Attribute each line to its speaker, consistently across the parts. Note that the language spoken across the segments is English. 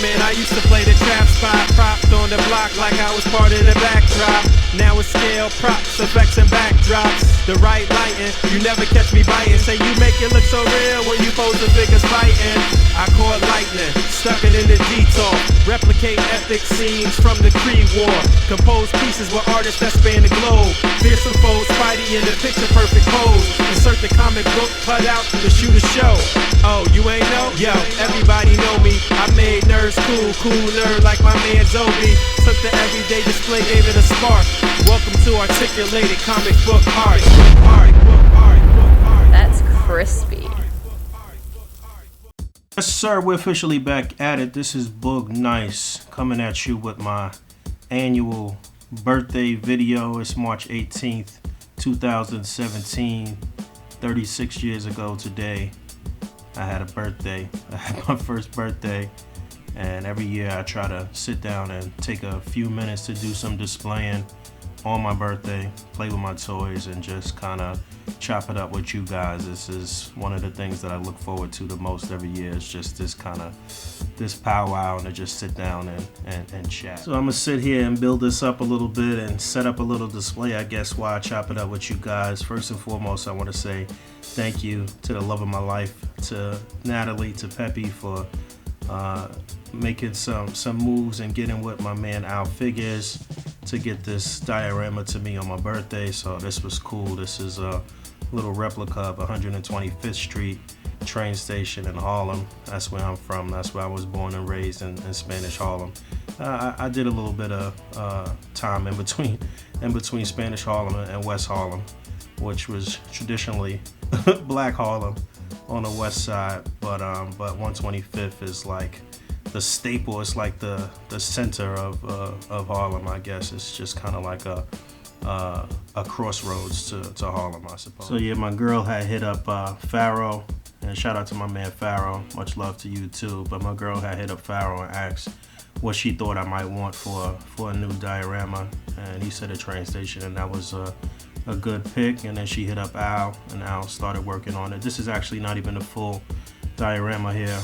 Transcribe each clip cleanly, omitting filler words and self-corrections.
Speaker 1: Man, I used to play the trap spot, propped on the block like I was part of the backdrop. Now it's scale, props, effects, and backdrops. The right lighting, you never catch me biting. Say you make it look so real when you pose the figures fighting. I caught lightning, stuck it in the detour. Replicate epic scenes from the Creed War. Compose pieces with artists that span the globe. Fearsome foes, Spidey in the picture perfect pose. Insert the comic book cut out to shoot a show. Oh, you ain't know? Yo, everybody know me. I made nerds cool, cool nerd like my man Zobi. Took the everyday display, gave it a spark. Welcome to articulated comic book art.
Speaker 2: That's crispy.
Speaker 3: Yes, sir, we're officially back at it. This is Boog Nice coming at you with my annual birthday video. It's March 18th, 2017. 36 years ago today, I had a birthday. I had my first birthday, and every year I try to sit down and take a few minutes to do some displaying on my birthday, play with my toys, and just kind of chop it up with you guys. This is one of the things that I look forward to the most every year. It's just this powwow and to just sit down and chat. So I'm gonna sit here and build this up a little bit and set up a little display, I guess, while I chop it up with you guys. First and foremost, I want to say thank you to the love of my life, to Natalie, to Peppy for making some moves and getting with my man Al Figures to get this diorama to me on my birthday. So this was cool. This is a little replica of 125th Street train station in Harlem. That's where I'm from. That's where I was born and raised, in Spanish Harlem. I did a little bit of time in between Spanish Harlem and West Harlem, which was traditionally Black Harlem on the west side, but 125th is like the staple. It's like the center of Harlem, I guess. It's just kind of like a crossroads to Harlem, I suppose. So yeah, my girl had hit up Pharaoh, and shout out to my man Pharaoh. Much love to you too. But my girl had hit up Pharaoh and asked what she thought I might want for a new diorama, and he said a train station, and that was a good pick. And then she hit up Al, and Al started working on it. This is actually not even a full diorama here.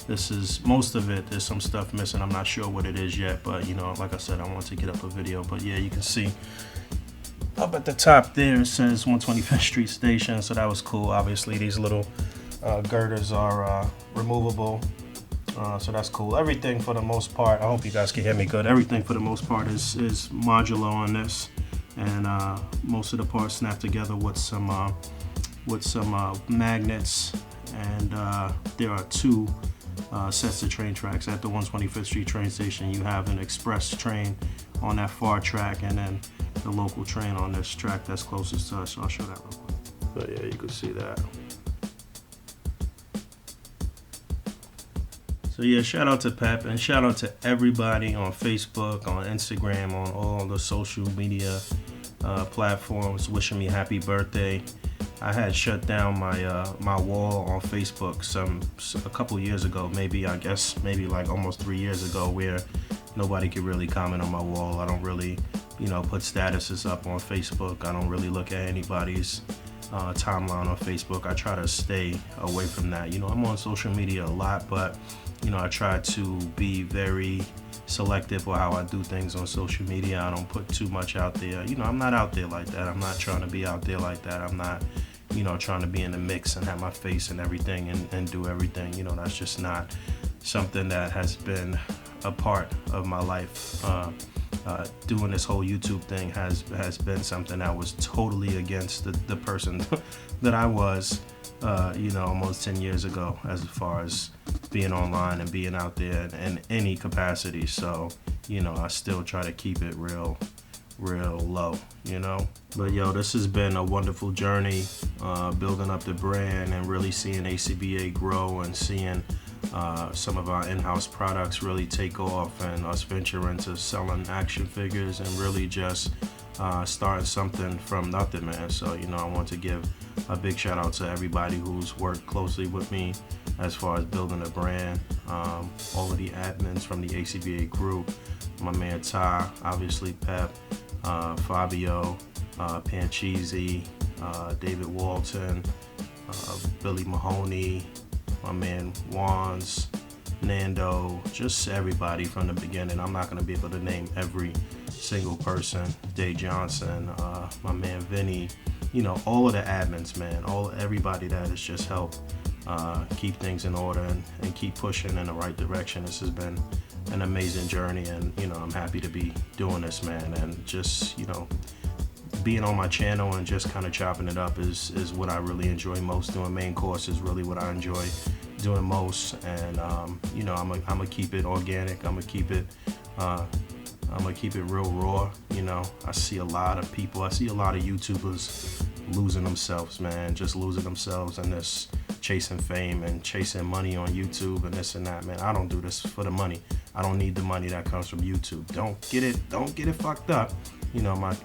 Speaker 3: This is most of it. There's some stuff missing. I'm not sure what it is yet, but you know, like I said, I want to get up a video. But yeah, you can see up at the top there it says 125th Street Station, so that was cool. Obviously, these little girders are removable, so that's cool. Everything for the most part, I hope you guys can hear me good. Everything for the most part is modular on this, and most of the parts snap together with some magnets, and there are two sets of train tracks. At the 125th Street train station, you have an express train on that far track, and then the local train on this track that's closest to us. So I'll show that real quick. But yeah, you can see that. So yeah, shout out to Pep, and shout out to everybody on Facebook, on Instagram, on all the social media platforms wishing me happy birthday. I had shut down my wall on Facebook a couple years ago, maybe like almost 3 years ago, where nobody could really comment on my wall. I don't really, put statuses up on Facebook. I don't really look at anybody's timeline on Facebook. I try to stay away from that. I'm on social media a lot, but I try to be very selective with how I do things on social media. I don't put too much out there. I'm not out there like that. I'm not trying to be out there like that. I'm not, trying to be in the mix and have my face and everything and do everything. That's just not something that has been a part of my life. Doing this whole YouTube thing has been something that was totally against the person that I was, almost 10 years ago, as far as being online and being out there in any capacity. So, I still try to keep it real low, But yo, this has been a wonderful journey, building up the brand and really seeing A.C.B.A. grow, and seeing some of our in-house products really take off, and us venture into selling action figures and really just starting something from nothing, man. So, I want to give a big shout out to everybody who's worked closely with me as far as building a brand. All of the admins from the A.C.B.A. group, my man Ty, obviously Pep, Fabio, Panchisi, David Walton, Billy Mahoney, my man Wands, Nando, just everybody from the beginning. I'm not going to be able to name every single person. Day Johnson, my man Vinny, you know, all of the admins, man, everybody that has just helped keep things in order and keep pushing in the right direction. This has been an amazing journey, and you know, I'm happy to be doing this, man, and just, you know, being on my channel and just kind of chopping it up is what I really enjoy most. Doing main course is really what I enjoy doing most, and you know, I'm gonna keep it organic. I'm gonna keep it real raw. You know, I see a lot of people, I see a lot of YouTubers losing themselves, man, just losing themselves in this chasing fame and chasing money on YouTube and this and that, man. I don't do this for the money. I don't need the money that comes from YouTube. Don't get it fucked up. You know, my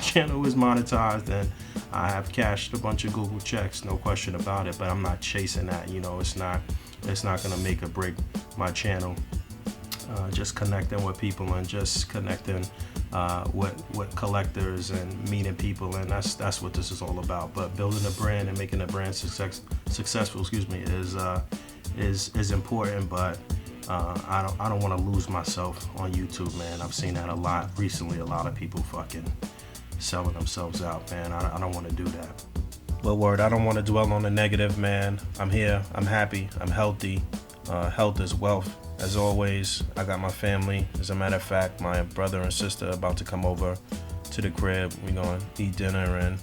Speaker 3: channel is monetized and I have cashed a bunch of Google checks, no question about it, but I'm not chasing that. You know, it's not gonna make or break my channel. Just connecting with people and just connecting with collectors and meeting people, and that's what this is all about. But building a brand and making a brand successful, excuse me, is important. But I don't want to lose myself on YouTube, man. I've seen that a lot recently. A lot of people fucking selling themselves out, man. I don't want to do that. But word, I don't want to dwell on the negative, man. I'm here. I'm happy. I'm healthy. Health is wealth. As always, I got my family. As a matter of fact, my brother and sister are about to come over to the crib. We're gonna eat dinner and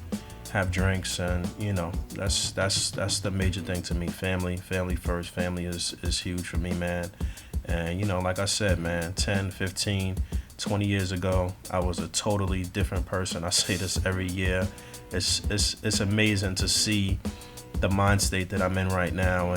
Speaker 3: have drinks, and you know, that's the major thing to me. Family first. Family is huge for me, man. And you know, like I said, man, 10, 15, 20 years ago, I was a totally different person. I say this every year. It's amazing to see the mind state that I'm in right now,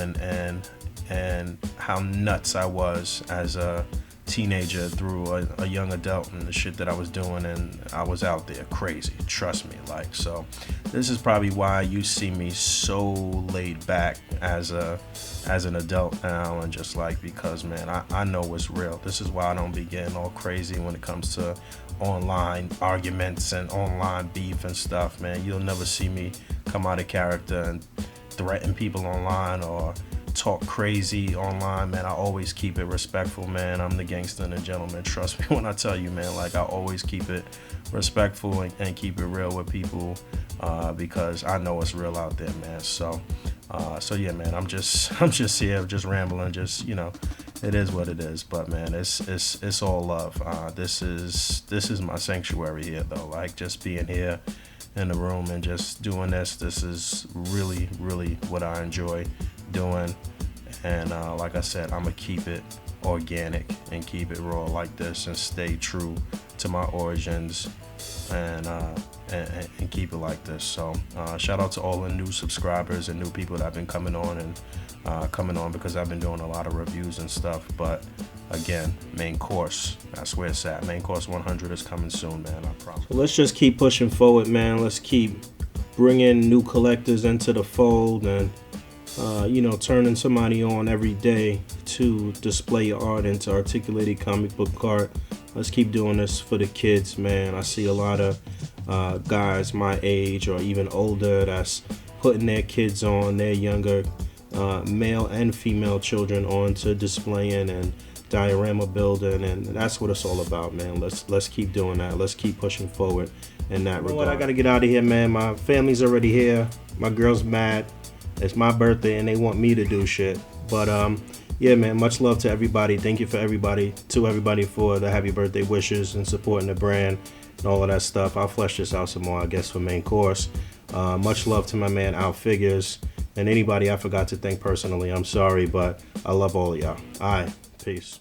Speaker 3: and how nuts I was as a teenager through a young adult and the shit that I was doing, and I was out there crazy, trust me. Like, so this is probably why you see me so laid back as an adult now, and just like, because man, I know what's real. This is why I don't be getting all crazy when it comes to online arguments and online beef and stuff, man. You'll never see me come out of character and threaten people online or talk crazy online, man. I always keep it respectful, man. I'm the gangster and the gentleman. Trust me when I tell you, man. Like, I always keep it respectful and keep it real with people, because I know it's real out there, man. So yeah, man. I'm just here, just rambling. Just, you know, it is what it is. But man, it's all love. This is my sanctuary here, though. Like, just being here in the room and just doing this is really, really what I enjoy doing. And like I said, I'm gonna keep it organic and keep it raw like this and stay true to my origins, and keep it like this. So shout out to all the new subscribers and new people that have been coming on because I've been doing a lot of reviews and stuff. But again, main course, that's where it's at. Main course 100 is coming soon, man, I promise. So let's just keep pushing forward, man. Let's keep bringing new collectors into the fold, and you know, turning somebody on every day to display your art into articulated comic book art. Let's keep doing this for the kids, man. I see a lot of guys my age or even older that's putting their kids on, their younger male and female children on to displaying and diorama building, and that's what it's all about, man. Let's keep doing that. Let's keep pushing forward in that regard. I gotta get out of here, man. My family's already here. My girl's mad. It's my birthday and they want me to do shit. But yeah, man, much love to everybody. Thank you for everybody for the happy birthday wishes and supporting the brand and all of that stuff. I'll flesh this out some more, I guess, for main course. Much love to my man Out Figures, and anybody I forgot to thank personally, I'm sorry, but I love all of y'all. All right, peace.